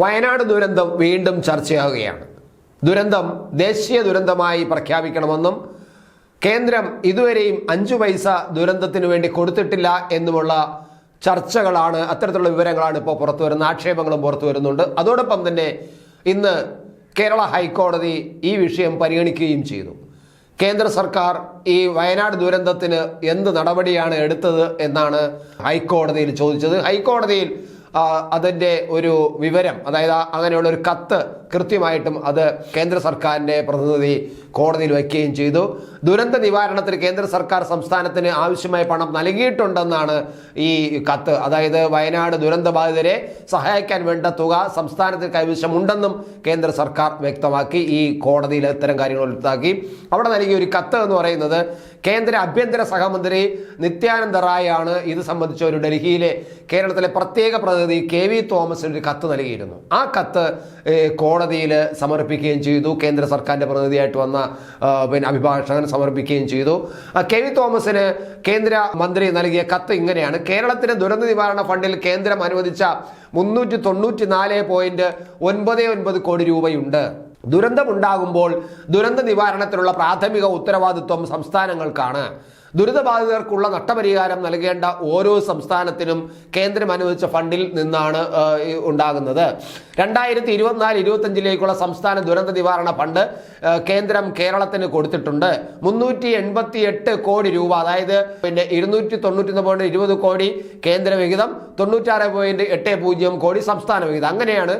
വയനാട് ദുരന്തം വീണ്ടും ചർച്ചയാവുകയാണ്. ദുരന്തം ദേശീയ ദുരന്തമായി പ്രഖ്യാപിക്കണമെന്നും കേന്ദ്രം ഇതുവരെയും 5 പൈസ ദുരന്തത്തിന് വേണ്ടി കൊടുത്തിട്ടില്ല എന്നുമുള്ള ചർച്ചകളാണ്, അത്തരത്തിലുള്ള വിവരങ്ങളാണ് ഇപ്പോൾ പുറത്തു വരുന്ന, ആക്ഷേപങ്ങളും പുറത്തു വരുന്നുണ്ട്. അതോടൊപ്പം തന്നെ ഇന്ന് കേരള ഹൈക്കോടതി ഈ വിഷയം പരിഗണിക്കുകയും ചെയ്തു. കേന്ദ്ര സർക്കാർ ഈ വയനാട് ദുരന്തത്തിന് എന്ത് നടപടിയാണ് എടുത്തത് എന്നാണ് ഹൈക്കോടതിയിൽ ചോദിച്ചത്. ഹൈക്കോടതിയിൽ അതിൻ്റെ ഒരു വിവരം, അതായത് അങ്ങനെയുള്ള ഒരു കത്ത് കൃത്യമായിട്ടും അത് കേന്ദ്ര സർക്കാരിൻ്റെ പ്രതിനിധി കോടതിയിൽ വയ്ക്കുകയും ചെയ്തു. ദുരന്ത നിവാരണത്തിന് കേന്ദ്ര സർക്കാർ സംസ്ഥാനത്തിന് ആവശ്യമായ പണം നൽകിയിട്ടുണ്ടെന്നാണ് ഈ കത്ത്. അതായത് വയനാട് ദുരന്തബാധിതരെ സഹായിക്കാൻ വേണ്ട തുക സംസ്ഥാനത്തിന് കൈവശമുണ്ടെന്നും കേന്ദ്ര സർക്കാർ വ്യക്തമാക്കി. ഈ കോടതിയിൽ ഇത്തരം കാര്യങ്ങൾ വ്യക്തമാക്കി. അവിടെ നൽകിയ ഒരു കത്ത് എന്ന് പറയുന്നത് കേന്ദ്ര ആഭ്യന്തര സഹമന്ത്രി നിത്യാനന്ദ റായ് ആണ് ഇത് സംബന്ധിച്ച ഒരു ഡൽഹിയിലെ കേരളത്തിലെ പ്രത്യേക പ്രതിനിധി KV തോമസിന് ഒരു കത്ത് നൽകിയിരുന്നു. ആ കത്ത് കോടതിയിൽ സമർപ്പിക്കുകയും ചെയ്തു. കേന്ദ്ര സർക്കാരിൻ്റെ പ്രതിനിധിയായിട്ട് വന്ന അഭിഭാഷകൻ സമർപ്പിക്കുകയും ചെയ്തു. KV തോമസിന് കേന്ദ്ര മന്ത്രി നൽകിയ കത്ത് ഇങ്ങനെയാണ്: കേരളത്തിന് ദുരന്ത നിവാരണ ഫണ്ടിൽ കേന്ദ്രം അനുവദിച്ച 394.99 കോടി രൂപയുണ്ട്. ദുരന്തമുണ്ടാകുമ്പോൾ ദുരന്ത നിവാരണത്തിനുള്ള പ്രാഥമിക ഉത്തരവാദിത്വം സംസ്ഥാനങ്ങൾക്കാണ്. ദുരിതബാധിതർക്കുള്ള നഷ്ടപരിഹാരം നൽകേണ്ട ഓരോ സംസ്ഥാനത്തിനും കേന്ദ്രം അനുവദിച്ച ഫണ്ടിൽ നിന്നാണ് ഉണ്ടാകുന്നത്. 2024-25 സംസ്ഥാന ദുരന്ത നിവാരണ ഫണ്ട് കേന്ദ്രം കേരളത്തിന് കൊടുത്തിട്ടുണ്ട്. 388 കോടി രൂപ, അതായത് 291.20 കോടി കേന്ദ്ര വിഹിതം, 96.80 കോടി സംസ്ഥാന വിഹിതം. അങ്ങനെയാണ്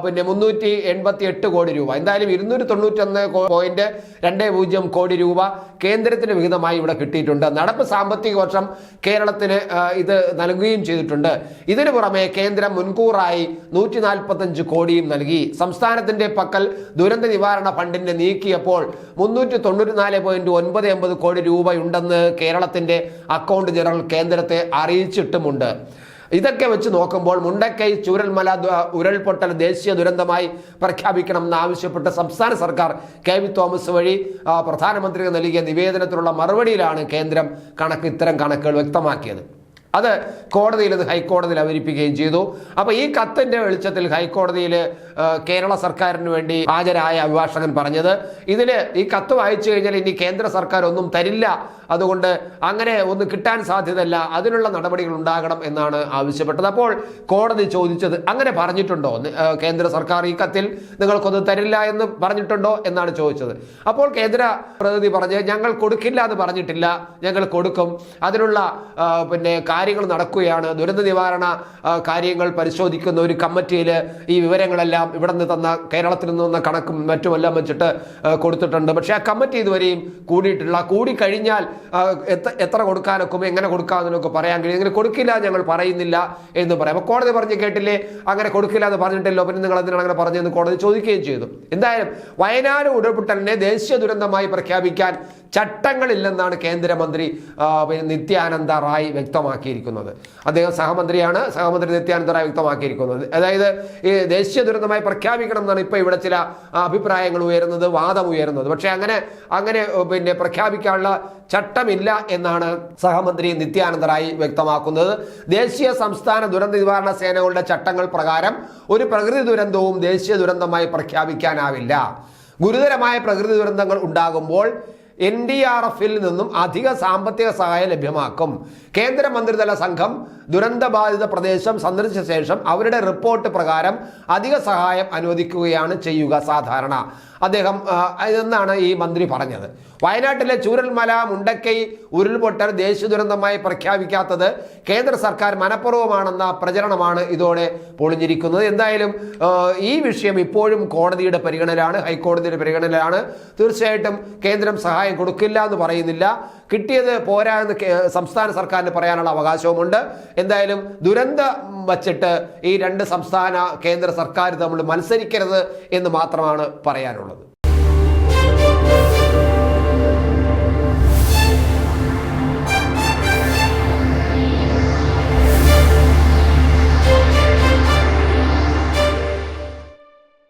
388 കോടി രൂപ. എന്തായാലും 291.20 കോടി രൂപ കേന്ദ്രത്തിന് വിഹിതമായി ഇവിടെ കിട്ടിയിട്ടുണ്ട്. നടപ്പ് സാമ്പത്തിക വർഷം കേരളത്തിന് ഇത് നൽകുകയും ചെയ്തിട്ടുണ്ട്. ഇതിനു പുറമെ കേന്ദ്രം മുൻകൂറായി 145 കോടിയും നൽകി. സംസ്ഥാനത്തിന്റെ പക്കൽ ദുരന്ത നിവാരണ ഫണ്ടിന്റെ നീക്കിയപ്പോൾ 394.99 കോടി രൂപയുണ്ടെന്ന് കേരളത്തിന്റെ അക്കൗണ്ട് ജനറൽ കേന്ദ്രത്തെ അറിയിച്ചിട്ടുമുണ്ട്. ഇതൊക്കെ വെച്ച് നോക്കുമ്പോൾ മുണ്ടക്കൈ ചൂരൽമല ഉരുൾപൊട്ടൽ ദേശീയ ദുരന്തമായി പ്രഖ്യാപിക്കണമെന്ന് ആവശ്യപ്പെട്ട് സംസ്ഥാന സർക്കാർ KV തോമസ് വഴി പ്രധാനമന്ത്രിക്ക് നൽകിയ നിവേദനത്തിലുള്ള മറുപടിയിലാണ് കേന്ദ്രം ഇത്തരം കണക്കുകൾ വ്യക്തമാക്കിയത്. അത് കോടതിയിൽ ഹൈക്കോടതിയിൽ അവതരിപ്പിക്കുകയും ചെയ്തു. അപ്പോൾ ഈ കത്തിൻ്റെ വെളിച്ചത്തിൽ ഹൈക്കോടതിയിൽ കേരള സർക്കാരിന് വേണ്ടി ഹാജരായ അഭിഭാഷകൻ പറഞ്ഞത്, ഈ കത്ത് വായിച്ചു കഴിഞ്ഞാൽ ഇനി കേന്ദ്ര സർക്കാർ ഒന്നും തരില്ല, അതുകൊണ്ട് അങ്ങനെ ഒന്നും കിട്ടാൻ സാധ്യതയല്ല, അതിനുള്ള നടപടികൾ ഉണ്ടാകണം എന്നാണ് ആവശ്യപ്പെട്ടത്. അപ്പോൾ കോടതി ചോദിച്ചത്, അങ്ങനെ പറഞ്ഞിട്ടുണ്ടോ കേന്ദ്ര സർക്കാർ ഈ കത്തിൽ നിങ്ങൾക്കൊന്നും തരില്ല എന്ന് പറഞ്ഞിട്ടുണ്ടോ എന്നാണ് ചോദിച്ചത്. അപ്പോൾ കേന്ദ്ര പ്രതിനിധി പറഞ്ഞ്, ഞങ്ങൾ കൊടുക്കില്ല എന്ന് പറഞ്ഞിട്ടില്ല, ഞങ്ങൾ കൊടുക്കും, അതിനുള്ള കാര്യങ്ങൾ നടക്കുകയാണ്. ദുരന്ത നിവാരണ കാര്യങ്ങൾ പരിശോധിക്കുന്ന ഒരു കമ്മിറ്റിയിൽ ഈ വിവരങ്ങളെല്ലാം ഇവിടെ നിന്ന് തന്ന, കേരളത്തിൽ നിന്ന് തന്ന കണക്കും മറ്റുമെല്ലാം വെച്ചിട്ട് കൊടുത്തിട്ടുണ്ട്. പക്ഷേ ആ കമ്മിറ്റി ഇതുവരെയും കൂടിയിട്ടില്ല. കൂടിക്കഴിഞ്ഞാൽ എത്ര കൊടുക്കാനൊക്കെ എങ്ങനെ കൊടുക്കാമെന്നൊക്കെ പറയാൻ കഴിയും. ഇങ്ങനെ കൊടുക്കില്ല, ഞങ്ങൾ പറയുന്നില്ല എന്ന് പറയാം. അപ്പോൾ കോടതി പറഞ്ഞ് കേട്ടില്ലേ, അങ്ങനെ കൊടുക്കില്ല എന്ന് പറഞ്ഞിട്ടല്ലോ, പിന്നെ നിങ്ങൾ അതിനാണ് അങ്ങനെ പറഞ്ഞതെന്ന് കോടതി ചോദിക്കുകയും ചെയ്തു. എന്തായാലും വയനാട് ഉരുൾപൊട്ടലിനെ ദേശീയ ദുരന്തമായി പ്രഖ്യാപിക്കാൻ ചട്ടങ്ങളില്ലെന്നാണ് കേന്ദ്രമന്ത്രി നിത്യാനന്ദ റായ് വ്യക്തമാക്കിയിരിക്കുന്നത്. അദ്ദേഹം സഹമന്ത്രിയാണ്. സഹമന്ത്രി നിത്യാനന്ദ റായ് വ്യക്തമാക്കിയിരിക്കുന്നത്, അതായത് ഈ ദേശീയ ദുരന്തമായി പ്രഖ്യാപിക്കണം എന്നാണ് ഇപ്പോൾ ഇവിടെ ചില അഭിപ്രായങ്ങൾ ഉയരുന്നത്, വാദം ഉയരുന്നത്. പക്ഷേ അങ്ങനെ പ്രഖ്യാപിക്കാനുള്ള ചട്ടമില്ല എന്നാണ് സഹമന്ത്രി നിത്യാനന്ദ റായ് വ്യക്തമാക്കുന്നത്. ദേശീയ സംസ്ഥാന ദുരന്ത നിവാരണ സേനകളുടെ ചട്ടങ്ങൾ പ്രകാരം ഒരു പ്രകൃതി ദുരന്തവും ദേശീയ ദുരന്തമായി പ്രഖ്യാപിക്കാനാവില്ല. ഗുരുതരമായ പ്രകൃതി ദുരന്തങ്ങൾ ഉണ്ടാകുമ്പോൾ NDRF-ൽ നിന്നും അധിക സാമ്പത്തിക സഹായം ലഭ്യമാക്കും. കേന്ദ്ര മന്ത്രിതല സംഘം ദുരന്തബാധിത പ്രദേശം സന്ദർശിച്ച ശേഷം അവരുടെ റിപ്പോർട്ട് പ്രകാരം അധിക സഹായം അനുവദിക്കുകയാണ് ചെയ്യുക സാധാരണ. അദ്ദേഹം എന്നാണ് ഈ മന്ത്രി പറഞ്ഞത്. വയനാട്ടിലെ ചൂരൽമല മുണ്ടക്കൈ ഉരുൾപൊട്ടൽ ദേശീയ ദുരന്തമായി പ്രഖ്യാപിക്കാത്തത് കേന്ദ്ര സർക്കാർ മനഃപൂർവ്വമാണെന്ന പ്രചരണമാണ് ഇതോടെ പൊളിഞ്ഞിരിക്കുന്നത്. എന്തായാലും ഈ വിഷയം ഇപ്പോഴും കോടതിയുടെ പരിഗണനയിലാണ്, ഹൈക്കോടതിയുടെ പരിഗണനയിലാണ്. തീർച്ചയായിട്ടും കേന്ദ്രം സഹായം കൊടുക്കില്ല എന്ന് പറയുന്നില്ല, കിട്ടിയത് പോരാ എന്ന് സംസ്ഥാന സർക്കാരിന് പറയാനുള്ള അവകാശവുമുണ്ട്. എന്തായാലും ദുരന്തം വച്ചിട്ട് ഈ രണ്ട് സംസ്ഥാന കേന്ദ്ര സർക്കാർ തമ്മിൽ മത്സരിക്കരുത് എന്ന് മാത്രമാണ് പറയാനുള്ളത്.